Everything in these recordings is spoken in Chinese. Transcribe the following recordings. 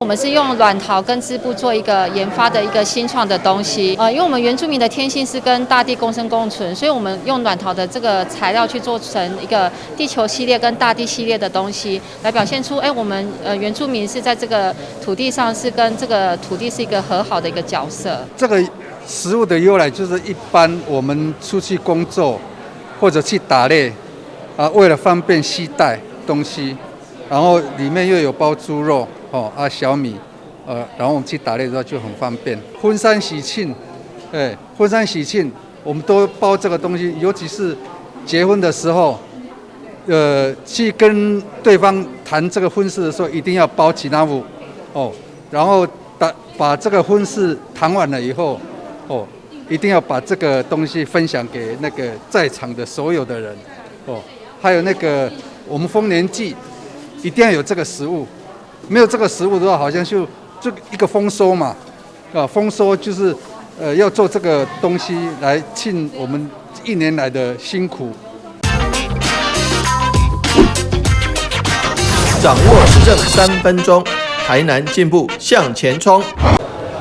们是用软陶跟织布做一个研发的一个新创的东西。因为我们原住民的天性是跟大地共生共存，所以我们用软陶的这个材料去做成一个地球系列跟大地系列的东西，来表现出我们原住民是在这个土地上是跟这个土地是一个和好的一个角色。这个食物的由来就是一般我们出去工作或者去打猎为了方便携带东西，然后里面又有包猪肉小米，然后我们去打猎的时候就很方便。婚丧喜庆，婚丧喜庆我们都包这个东西，尤其是结婚的时候，去跟对方谈这个婚事的时候，一定要包吉拿富然后把这个婚事谈完了以后，一定要把这个东西分享给那个在场的所有的人，还有那个我们丰年祭一定要有这个食物，没有这个食物的话，好像就一个丰收嘛，丰收就是要做这个东西来庆我们一年来的辛苦。掌握市政3分钟，台南进步向前冲。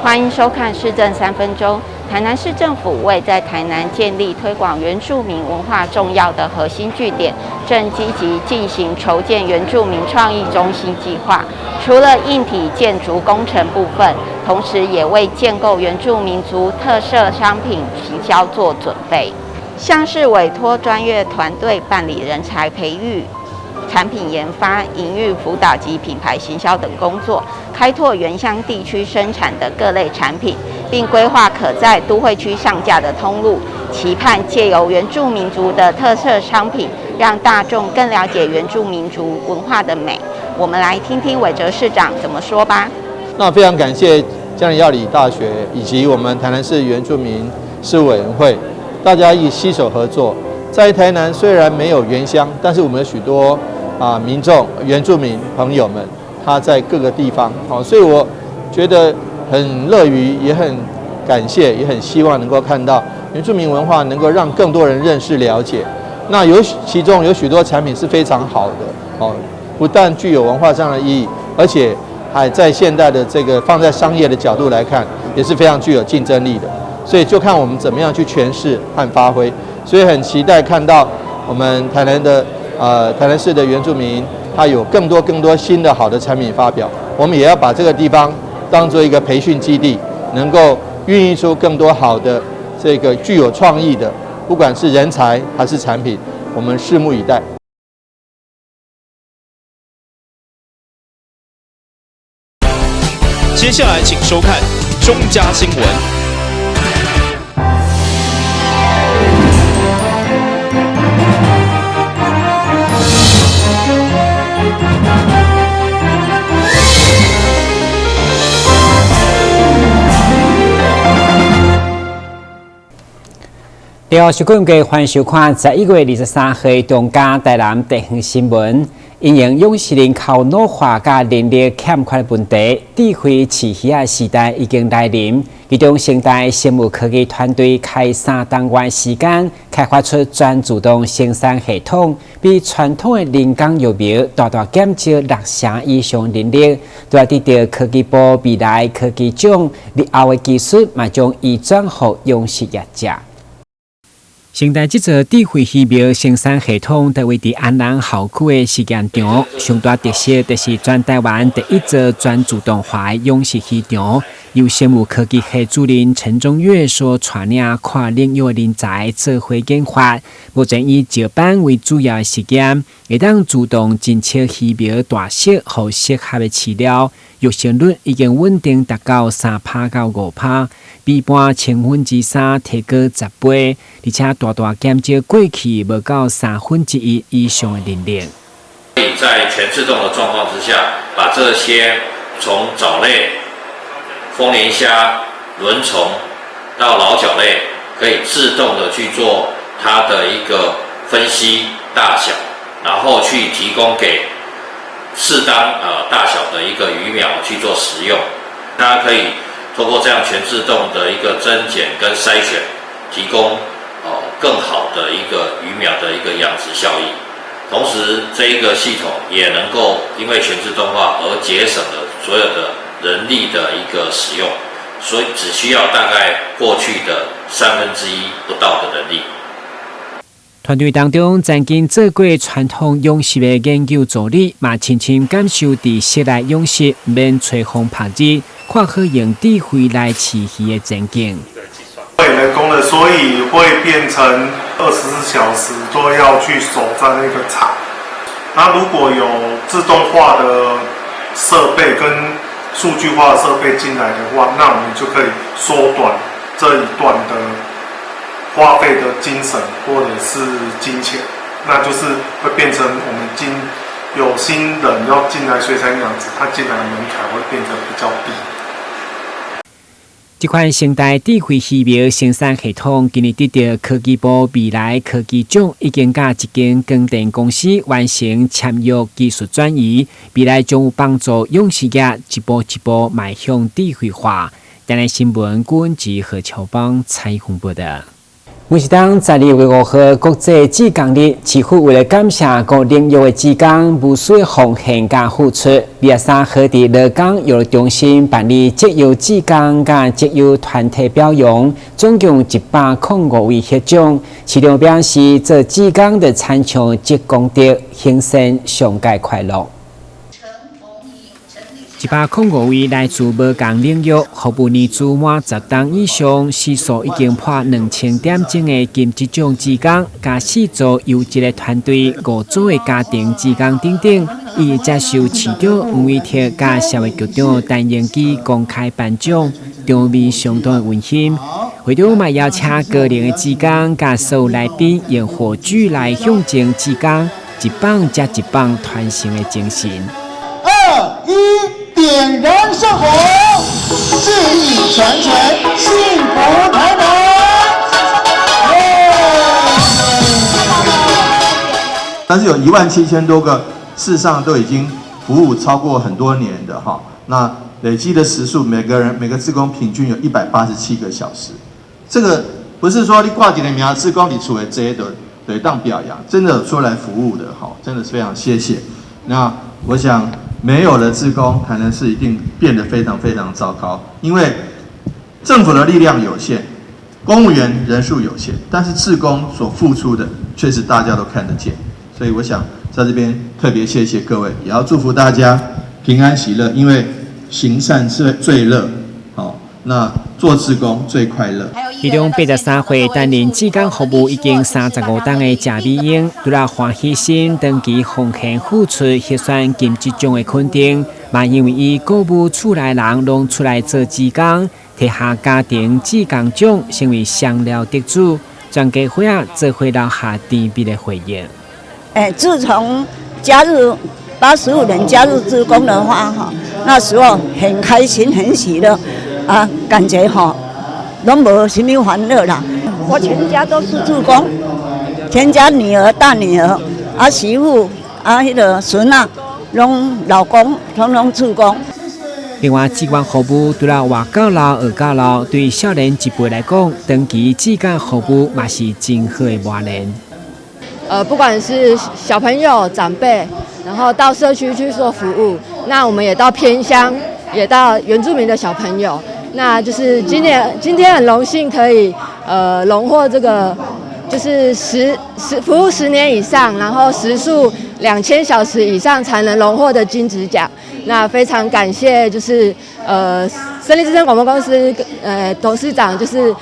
欢迎收看《市政3分钟》。台南市政府为在台南建立推广原住民文化重要的核心据点，正积极进行筹建原住民创意中心计划。除了硬体建筑工程部分，同时也为建构原住民族特色商品行销做准备，像是委托专业团队办理人才培育、产品研发、营运辅导及品牌行销等工作，开拓原乡地区生产的各类产品，并规划可在都会区上架的通路，期盼借由原住民族的特色商品，让大众更了解原住民族文化的美。我们来听听韦哲市长怎么说吧。那非常感谢嘉义药理大学以及我们台南市原住民事务委员会，大家一起携手合作。在台南虽然没有原乡，但是我们有许多民众、原住民朋友们，他在各个地方，所以我觉得很乐于，也很感谢，也很希望能够看到原住民文化能够让更多人认识了解。那其中有许多产品是非常好的，不但具有文化上的意义，而且还在现代的这个放在商业的角度来看，也是非常具有竞争力的。所以就看我们怎么样去诠释和发挥。所以很期待看到我们台南市的原住民，他有更多新的好的产品发表。我们也要把这个地方当做一个培训基地，能够孕育出更多好的这个具有创意的，不管是人才还是产品，我们拭目以待。接下来请收看中嘉新闻。你好，收看嘅欢迎收看11月23日中嘉台南地方新闻。因应勇士人口老化加人力欠缺问题，智慧饲鱼的时代已经来临。其中，生态生物科技团队开3单元时间，开发出全自动生产系统，比传统的人工育苗大大减少6成以上人力。都要得到科技部未来科技奖日后的技术，嘛将移转给勇士业者。现代这座智慧鱼苗生产系统在位伫安南校区的实验场，上大特色就是全台湾第一座全自动化的养殖市场，由生物科技系主任陈中岳所带领跨领域人才做伙研发。目前以石斑为主要实验，会当自动侦测鱼苗大小和适合的饲料，育成率已经稳定达到3%到5%，比一般3%提高10倍，而且大大减少过去无到1/3以上的人力。可以在全自动的状况之下，把这些从藻类、丰年虾、轮虫到老角类，可以自动的去做它的一个分析大小，然后去提供给适当大小的一个鱼苗去做食用。大家可以透过这样全自动的一个增减跟筛选，提供更好的一个鱼苗的一个养殖效益。同时，这一个系统也能够因为全自动化而节省了所有的人力的一个使用，所以只需要大概过去的1/3不到的人力。团队当中曾经做过传统用饰的研究助理，嘛亲身感受伫室内用饰免吹风拍日，看好用智慧来饲鱼的情景。人工的，所以会变成24小时都要去守在那个场。那如果有自动化的设备跟数据化的设备进来的话，那我们就可以缩短这一段的花费的精神或者是金钱，那就是会变成我们有新人要进来水产养殖，他进来的门槛会变得比较低。这款生态智慧鱼苗生产系统今日得到科技部未来科技奖，已经甲一间光电公司完成签约技术转移，未来将有帮助养殖业一步一步迈向智慧化。台南新闻管及何乔邦采访报道。每是当12月5号国际志工日，市府为了感谢各领域的志工无私的奉献甲付出，2月3号伫乐港幼儿中心办理职业志工甲职业团体表扬，总共105位获奖，其中表示做志工的参详积功德，幸生上界快乐。105位来自无同领域，服务年资满10档以上，时数已经破2000点钟的金质奖志工，加4组优质的团队、5组的家庭志工等等，已接受市长黄伟哲加社会局长陈延基公开颁奖，场面相当温馨。会场嘛邀请高龄的志工加所有来宾用火炬来象征志工一棒接一棒传承的精神。2、1。点燃圣火，志意传承，幸福台南。但是有17000多个，事实上都已经服务超过很多年的哈。那累积的时数，每个志工平均有187个小时。这个不是说你挂几个名，志工你出来这些的当表扬，真的出来服务的哈，真的是非常谢谢。那我想。没有了志工，台南市一定变得非常非常糟糕。因为政府的力量有限，公务员人数有限，但是志工所付出的却是大家都看得见。所以我想在这边特别谢谢各位，也要祝福大家平安喜乐，因为行善最乐，好，那做志工最快乐。其中83岁担任志工服务已经35档的谢美英，除了欢喜心，长期奉献付出，获选金质奖的肯定，嘛因为伊鼓舞厝内人拢出来做志工，摕下家庭志工奖，成为双料得主，全家伙仔做伙留下甜蜜的回忆。自从加入85人加入志工的话，那时候很开心，很喜乐啊，感觉都没什么烦恼啦。我全家都是志工，全家女儿、大女儿、媳妇、那个孙啊，拢老公，统统志工。另外，志工服务除了外教老、二教老，对少年一辈来讲，长期志工服务嘛是真好的磨练。不管是小朋友、长辈，然后到社区去做服务，那我们也到偏乡，也到原住民的小朋友。那就是今天很荣幸可以荣获这个就是服务10年以上，然后时数2000小时以上才能荣获的金质奖。那非常感谢就是森林之声广播公司董事长就是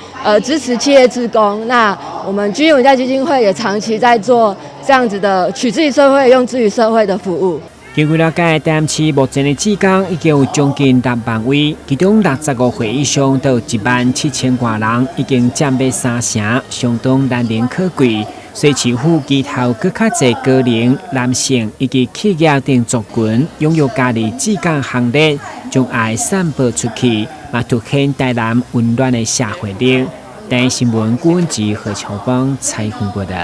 支持企业志工。那我们居文教基金会也长期在做这样子的取之于社会、用之于社会的服务。根据了解，台南市目前的志工已经有将近6万位，其中65岁以上都有17000多人，已经占了3成，相当难能可贵。所以市府其头更较侪高龄、男性以及企业等族群拥有家己志工行列，将爱散播出去，嘛凸显台南温暖的社会力。台新闻管及何乔邦采访报道。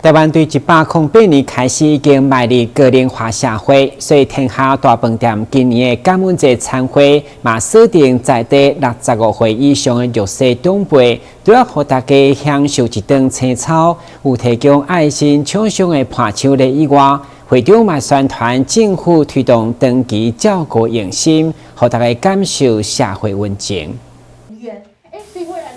台湾对108年开始已经迈入个人化社会，所以天下大饭店今年的感恩节餐会嘛锁定在地65岁以上的弱势长辈，都要让大家享受一顿青草，有提供爱心厂商的伴手礼以外，会长嘛宣传政府推动长期照顾用心，让大家感受社会温情。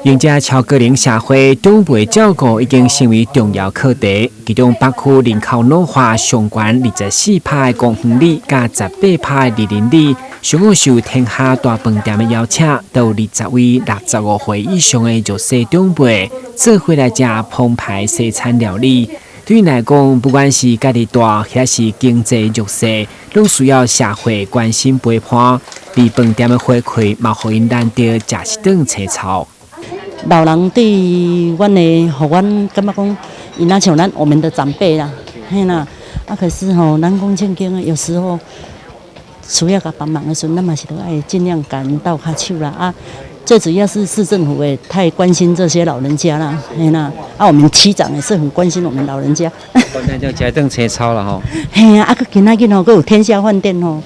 迎接超个人社会长辈照顾已经成为重要课题，其中北区人口老化相关24%的公园里，加18%的离邻里，上午受天下大饭店的邀请，到20位65岁以上的弱势长辈，做伙来吃澎湃西餐料理。对于来讲，不管是家己大还是经济弱势，拢需要社会关心陪伴。而饭店的回馈，嘛互因难得食一顿青草。老人对阮的，互阮感觉讲，伊若像我们的长辈啦，嘿啦。可是咱讲正经的，有时候需要甲帮忙的时候，咱嘛是都爱尽量甲因斗下手啦。最主要是市政府也太关心这些老人家啦，嘿啦。我们区长也是很关心我们老人家。本来就吃顿青草了吼。嘿呀，今仔日佫有天下饭店吼，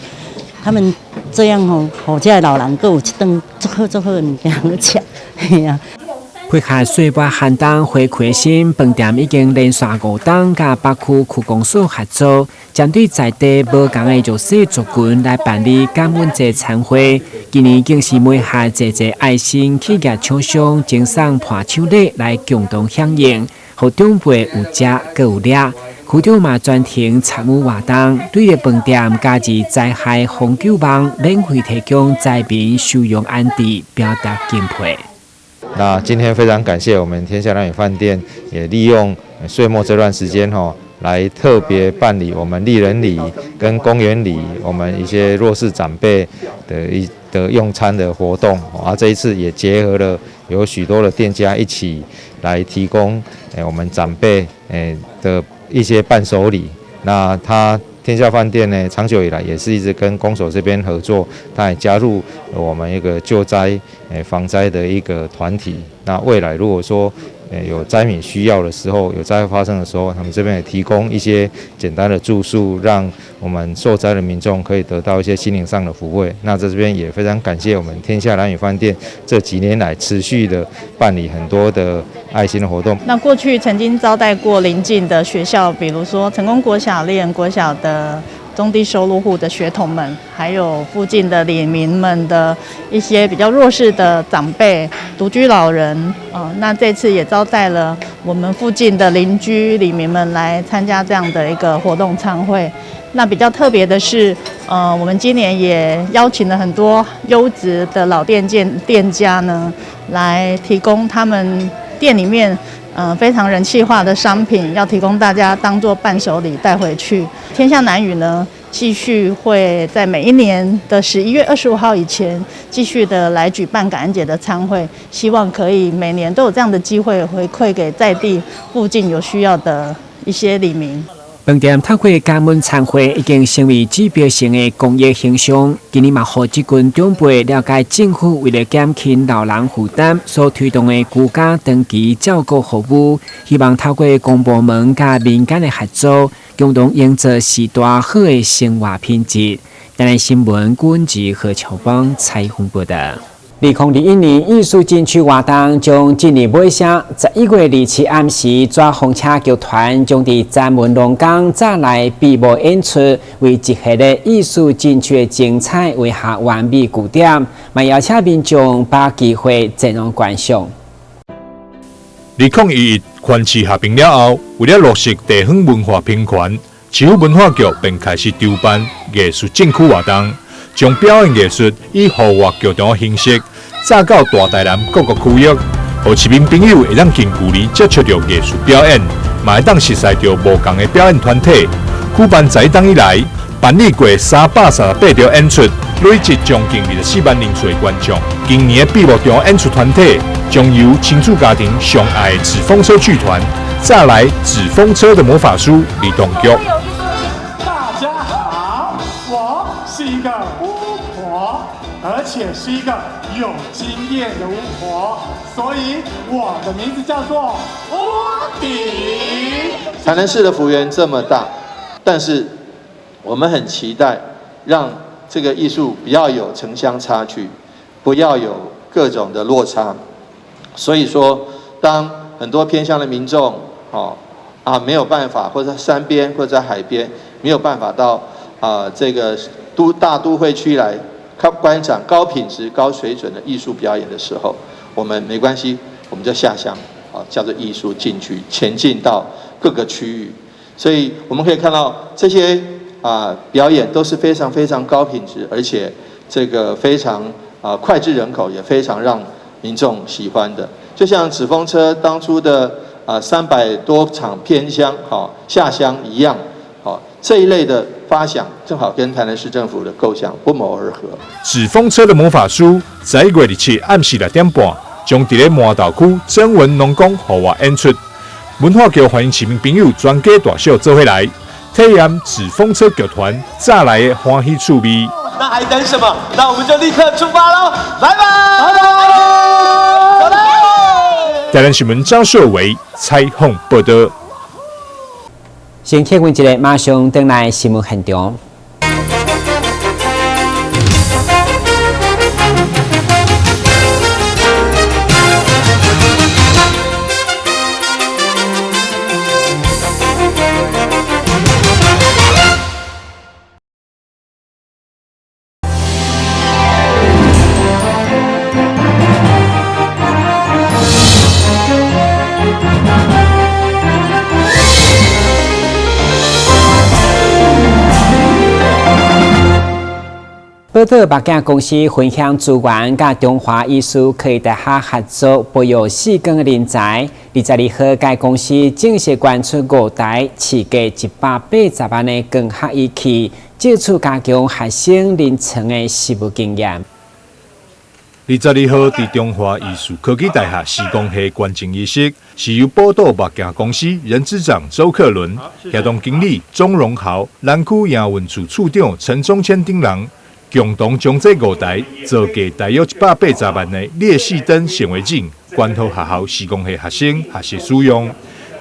他们这样互这老人佫有一顿足好的物件好吃，嘿呀。配合岁末寒冬回馈心，饭店已经连续5档甲北区区公所合作，针对在地无同的弱势族群来办理感恩节餐会。今年更是每下侪爱心企业厂商赠送伴手礼来共同响应，互长辈有食阁有掠。区长嘛专程参与活动，对着饭店加入灾害防救网，免费提供灾民收容安置，表达敬佩。那今天非常感谢我们天下蓝屿饭店，也利用岁末这段时间来特别办理我们丽人礼跟公园礼，我们一些弱势长辈的用餐的活动。这一次也结合了有许多的店家一起来提供我们长辈的一些伴手礼。那天下饭店呢，长久以来也是一直跟公所这边合作，它也加入我们一个救灾、防灾的一个团体。那未来如果说有灾民需要的时候，有灾害发生的时候，他们这边也提供一些简单的住宿，让我们受灾的民众可以得到一些心灵上的抚慰。那在这边也非常感谢我们天下蓝屿饭店这几年来持续的办理很多的爱心的活动。那过去曾经招待过邻近的学校，比如说成功国小、丽人国小的中低收入户的学童们，还有附近的里民们的一些比较弱势的长辈、独居老人那这次也招待了我们附近的邻居里民们来参加这样的一个活动餐会。那比较特别的是，我们今年也邀请了很多优质的老店家呢，来提供他们店里面非常人气化的商品，要提供大家当做伴手礼带回去。天下南屿呢，继续会在每一年的11月25号以前，继续的来举办感恩节的餐会，希望可以每年都有这样的机会回馈给在地附近有需要的一些里民。饭店透过感恩餐会已经成为指标性的公益形象。今年嘛，让这群长辈了解政府为了减轻老人负担所推动的居家长期照顾服务，希望透过公部门甲民间的合作，共同营造时代好的生活品质。台南新闻管制何乔邦采访报道。2021年艺术禁区活动将今年尾声，11月27暗时，抓风车剧团将伫展文龙岗再来闭幕演出，为一系列艺术禁区的精彩画下完美句点，也邀请民众把机会前往观赏。2021全市合并了后，为了落实地方文化平权，市府文化局便开始筹办艺术禁区活动，将表演艺术以户外剧场的形式，炸到大台南各个区域，让市民朋友会当近距离接触到艺术表演，嘛会当熟悉到无同的表演团体。举办11档以来，办理过338场演出，累积将近24万人次的观众。今年的闭幕场演出团体将由亲子家庭上爱的纸风车剧团，再来纸风车的魔法书李东局。大家好，我是一个巫婆，而且是一个有经验的巫婆，所以我的名字叫做巫迪。台南市的幅员这么大，但是我们很期待让这个艺术不要有城乡差距，不要有各种的落差。所以说，当很多偏乡的民众没有办法，或者在山边或者在海边没有办法到这个大都会区来观赏高品质、高水准的艺术表演的时候，我们没关系，我们就下乡叫做艺术禁区，前进到各个区域。所以我们可以看到这些表演都是非常非常高品质，而且这个非常脍炙人口，也非常让民众喜欢的。就像纸风车当初的300多场偏乡下乡一样，这一类的发想正好跟台南市政府的构想不谋而合。纸风车的魔法书11月27暗时6点半，将伫咧麻豆区曾文农工户外演出。文化局欢迎市民朋友全家大小做伙来体验纸风车剧团早来的欢喜趣味。那还等什么？那我们就立刻出发喽！来吧！来吧！走喽！台南新闻张秀维采访报道。先听闻一个，马上登来新闻现场。报道北京公司分享资源，甲中华艺术科技大学合作培育4工人才。22号，该公司正式捐出5台市价180万的光学仪器，借此加强学生临床的实务经验。22号，伫中华艺术科技大学施工系捐赠仪式，是由宝岛北京公司人资长周克伦、协同经理钟荣豪、南区营运处处长陈宗谦等人。共同将这5台造价大约180万的烈士灯显微镜捐予学校施工系学生学习使用，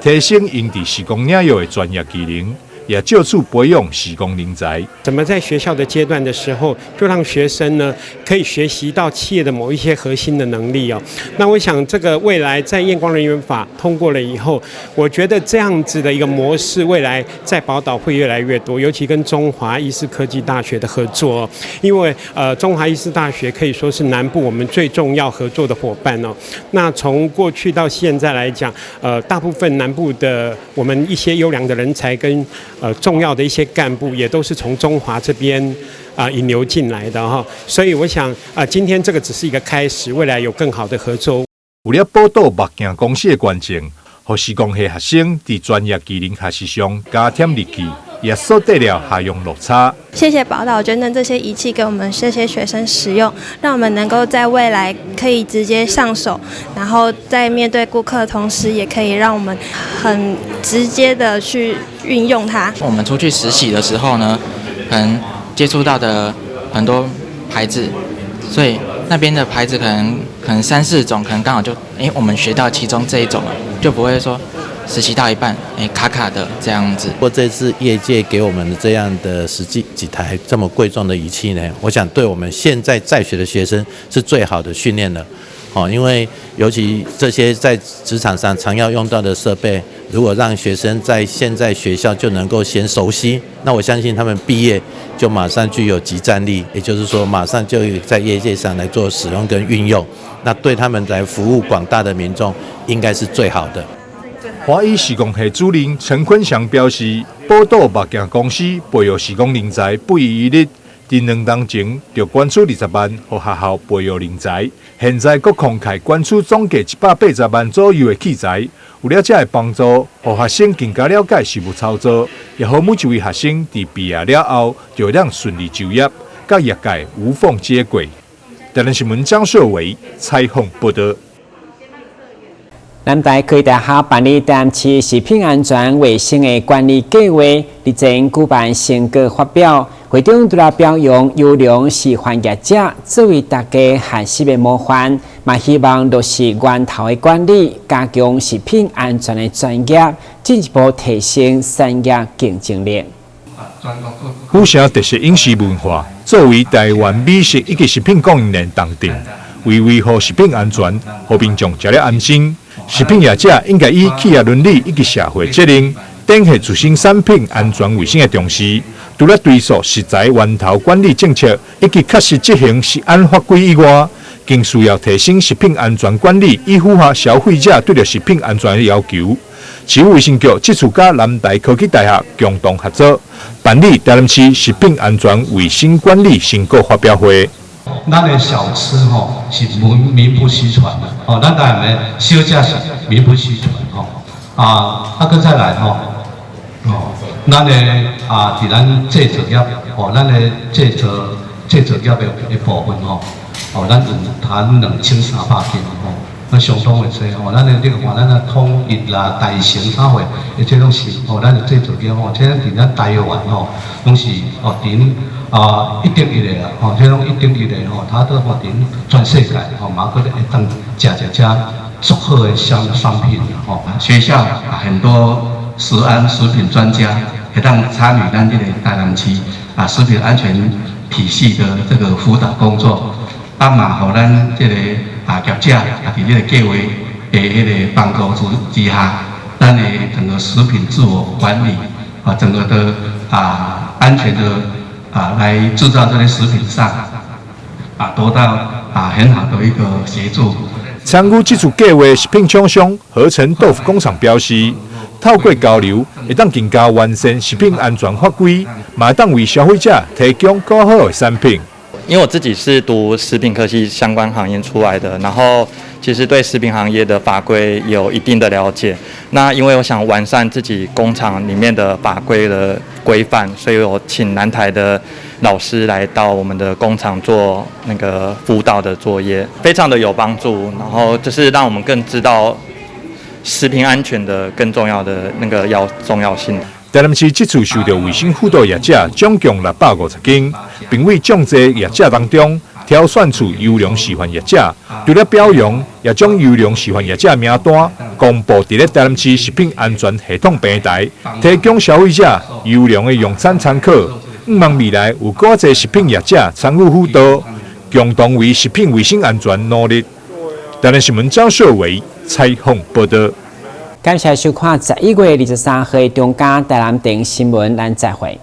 提升因伫施工领域的专业技能，也就此培养施工人才。怎么在学校的阶段的时候，就让学生呢可以学习到企业的某一些核心的能力哦。那我想这个未来在验光人员法通过了以后，我觉得这样子的一个模式，未来在宝岛会越来越多，尤其跟中华医事科技大学的合作，因为中华医事大学可以说是南部我们最重要合作的伙伴哦。那从过去到现在来讲，大部分南部的我们一些优良的人才跟重要的一些干部也都是从中华这边引流进来的哈，所以我想今天这个只是一个开始，未来有更好的合作。为了宝岛目镜公司的捐赠，予施工系学生伫专业技能学习上加添力气，也缩短了下用落差。谢谢宝岛捐赠这些仪器给我们这些学生使用，让我们能够在未来可以直接上手，然后在面对顾客的同时，也可以让我们很直接的去运用它。我们出去实习的时候呢，可能接触到的很多牌子，所以那边的牌子可能3、4种，可能刚好就我们学到其中这一种了，就不会说实习到一半卡卡的这样子。或这次业界给我们这样的实际几台这么贵重的仪器呢，我想对我们现在在学的学生是最好的训练了。因为尤其这些在职场上常要用到的设备，如果让学生在现在学校就能够先熟悉，那我相信他们毕业就马上具有即战力，也就是说马上就在业界上来做使用跟运用，那对他们来服务广大的民众应该是最好的。华医施工系主任陈坤祥表示，宝岛目镜公司培育施工人才不遗余力，伫2年前就捐出20万，予学校培育人才。现在佫慷慨捐出总计180万左右的器材，为了这会帮助予学生更加了解实务操作，也予每一位学生伫毕业了后就能顺利就业，甲业界无缝接轨。台南新闻张秀维采访报道。南台科技大学办理台南市食品安全卫生的管理计划，日前举办成果发表，会中除了表扬优良示范业者作为大家学习的模范，嘛希望落实源头的管理，加强食品安全的专业，进一步提升产业竞争力。府城特色饮食文化作为台湾美食以及食品供应链重点，为维护食品安全，互民众食了安心。食品业者应该以企业伦理以及社会责任，展现自身产品安全卫生的重视。除了追溯食材源头管理政策以及确实执行食安法规以外，更需要提升食品安全管理，以符合消费者对着食品安全的要求。市府卫生局这次甲南台科技大学共同合作，办理台南市食品安全卫生管理成果发表会。咱的小吃是名不虚传的咱台湾的小食是名不虚传搁再来咱的伫咱制作业咱的制作业的部分咱有谈2300件那相当的多咱的你看咱的统一啦、大成啥货，这拢是咱的制作业这伫咱台湾拢是顶一等一的啦这种一等一的它都顶全世界嘛搁会当食足好的商品学校很多食品专家会当参与咱这个台南市食品安全体系的这个辅导工作，嘛互咱这个业者伫这个计划的迄个帮助之下，咱的整个食品自我管理整个的安全的来制造这些食品上得到很好的一个协助。参与这次计划的食品厂商合成豆腐工厂表示，透过交流，会当更加完善食品安全法规，嘛会当为消费者提供更好的产品。因为我自己是读食品科系相关行业出来的，然后其实对食品行业的法规有一定的了解。那因为我想完善自己工厂里面的法规的规范，所以我请南台的老师来到我们的工厂做那个辅导的作业，非常的有帮助。然后就是让我们更知道食品安全的更重要的那个重要性。台南市这次受到卫生辅导业者总共650间，并为众多业者当中挑选出优良示范业者，除了表扬，也将优良示范业者名单公布在台南市食品安全系统平台，提供消费者优良的用餐参考。希望未来有更多食品业者参与辅导，共同为食品卫生安全努力。台南新闻张秀伟采访报道。感谢收看11月23日中嘉台南电新闻，咱再会。